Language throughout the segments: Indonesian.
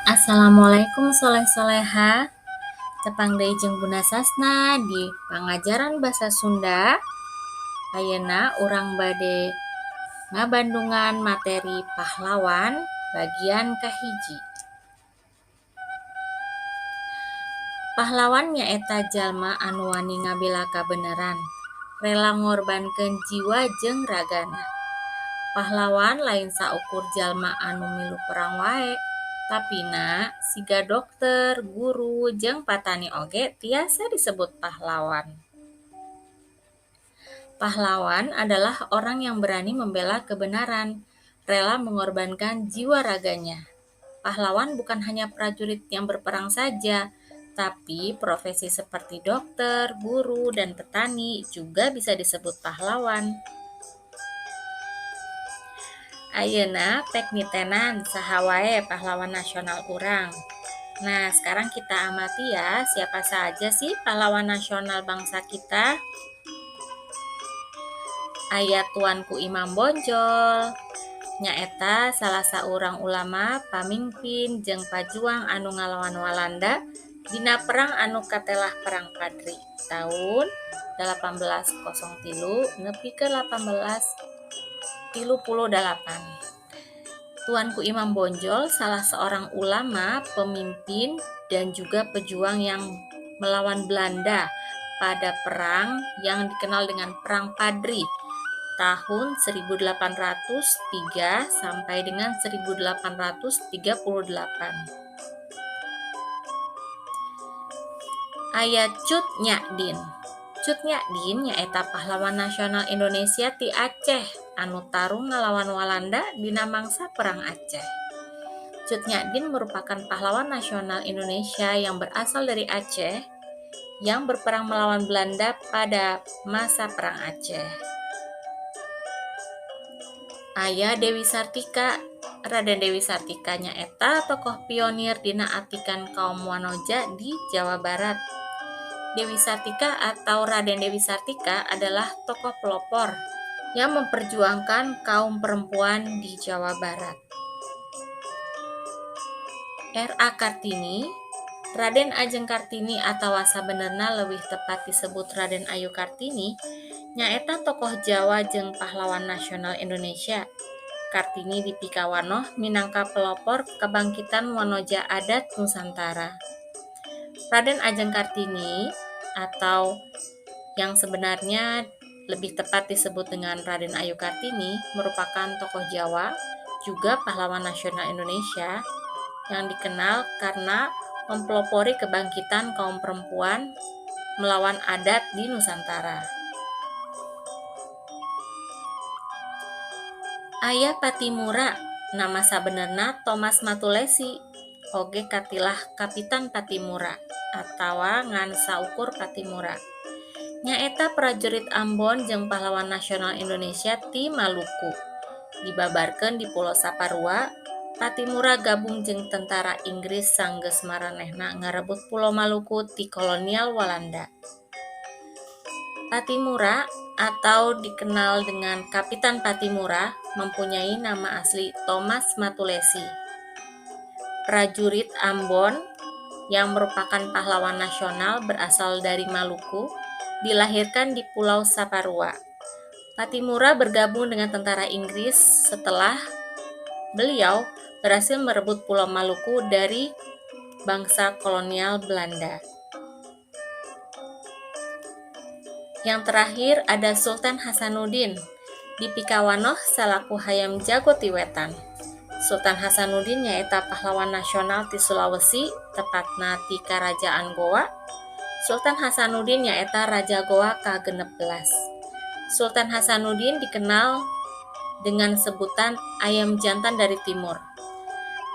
Assalamualaikum soleh-soleha. Tepang deui jeung Bunda Sasna di pangajaran basa Sunda. Ayeuna urang bade ngabandungan materi pahlawan bagian kahiji. Pahlawan nyaeta jalma anu wani ngabela kabeneran, rela ngorbankeun jiwa jeung ragana. Pahlawan lain saukur jalma anu milu perang wae, tapina siga dokter, guru, jeung patani oge tiasa disebut pahlawan. Pahlawan adalah orang yang berani membela kebenaran, rela mengorbankan jiwa raganya. Pahlawan bukan hanya prajurit yang berperang saja, tapi profesi seperti dokter, guru, dan petani juga bisa disebut pahlawan. Ayeuna pek nitenan saha wae pahlawan nasional urang. Nah, sekarang kita amati ya, siapa saja sih pahlawan nasional bangsa kita? Aya Tuanku Imam Bonjol, nyaeta salah saurang ulama, pamimpin, jeung pajuang anu ngalawan Walanda dina perang anu katelah Perang Padri tahun 1803 nepi ke 1838. Tuanku Imam Bonjol salah seorang ulama, pemimpin, dan juga pejuang yang melawan Belanda pada perang yang dikenal dengan Perang Padri tahun 1803 sampai dengan 1838. Aya Cut Nyak-Din. Cut Nyak-Din nyaeta pahlawan nasional Indonesia ti Aceh anu tarung ngalawan Walanda dina mangsa Perang Aceh. Cut Nyak-Din merupakan pahlawan nasional Indonesia yang berasal dari Aceh yang berperang melawan Belanda pada masa Perang Aceh. Aya Dewi Sartika. Raden Dewi Sartika nyaeta tokoh pionir dina atikan kaum Wanoja di Jawa Barat. Dewi Sartika atau Raden Dewi Sartika adalah tokoh pelopor yang memperjuangkan kaum perempuan di Jawa Barat. R.A. Kartini. Raden Ajeng Kartini atau sabenerna leuwih tepat disebut Raden Ayu Kartini nyaeta tokoh Jawa jeung pahlawan nasional Indonesia. Kartini dipikawanoh minangka pelopor kebangkitan Wanoja adat Nusantara. Raden Ajeng Kartini atau yang sebenarnya lebih tepat disebut dengan Raden Ayu Kartini merupakan tokoh Jawa, juga pahlawan nasional Indonesia yang dikenal karena mempelopori kebangkitan kaum perempuan melawan adat di Nusantara. Aya Patimura, nama sabenerna Thomas Matulesi, oge katilah Kapitan Patimura atawa ngan saukur Patimura. Nyaeta prajurit Ambon jeung pahlawan nasional Indonesia ti Maluku. Dibabarkeun di Pulau Saparua, Patimura gabung jeung tentara Inggris sanggeus maranehna ngarebut Pulau Maluku ti kolonial Walanda. Patimura atau dikenal dengan Kapitan Patimura mempunyai nama asli Thomas Matulesi. Prajurit Ambon yang merupakan pahlawan nasional berasal dari Maluku dilahirkan di Pulau Saparua. Patimura bergabung dengan tentara Inggris setelah beliau berhasil merebut Pulau Maluku dari bangsa kolonial Belanda. Yang terakhir ada Sultan Hasanuddin, dipikawanoh salaku hayam jago ti wetan. Sultan Hasanuddin nyaeta pahlawan nasional ti Sulawesi, tepatna ti Karajaan Goa. Sultan Hasanuddin nyaeta Raja Goa ka-16. Sultan Hasanuddin dikenal dengan sebutan ayam jantan dari timur.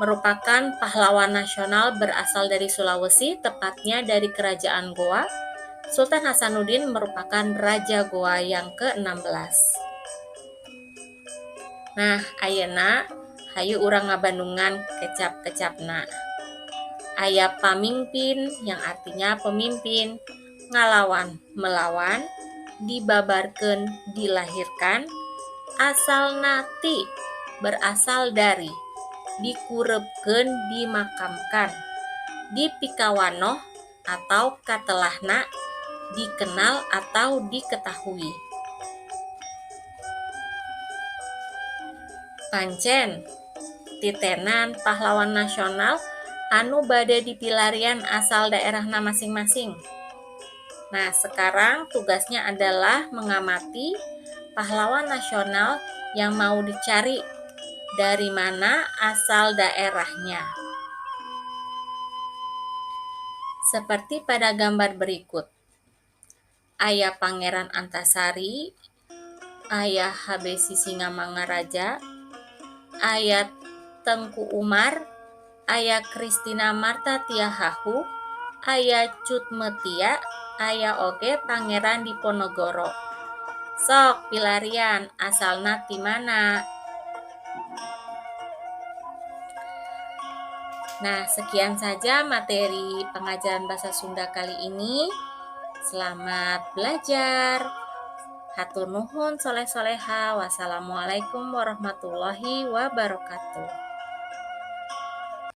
Merupakan pahlawan nasional berasal dari Sulawesi, tepatnya dari Kerajaan Goa. Sultan Hasanuddin merupakan Raja Goa yang ke-16. Nah, ayeuna hayu urang ngabandungan kecap-kecapna. Aya pamimpin yang artinya pemimpin, ngalawan, melawan, dibabarkeun, dilahirkan, asalna ti, berasal dari. dikurebkeun dimakamkan, dipikawanoh atau katelahna, dikenal atau diketahui. Pancen titenan pahlawan nasional anu bade dipilarian asal daerahna masing-masing. Nah, sekarang tugasnya adalah mengamati pahlawan nasional yang mau dicari, dari mana asal daerahnya. Seperti pada gambar berikut. Aya Pangeran Antasari, aya Habesi Singamangaraja, aya Tengku Umar, aya Kristina Marta Tiahahu, aya Cut Metia, aya oge Pangeran Diponegoro. Sok pilarian asalna ti mana. Nah, sekian saja materi pengajaran bahasa Sunda kali ini. Selamat belajar. Hatur nuhun soleh-soleha. Wassalamualaikum warahmatullahi wabarakatuh.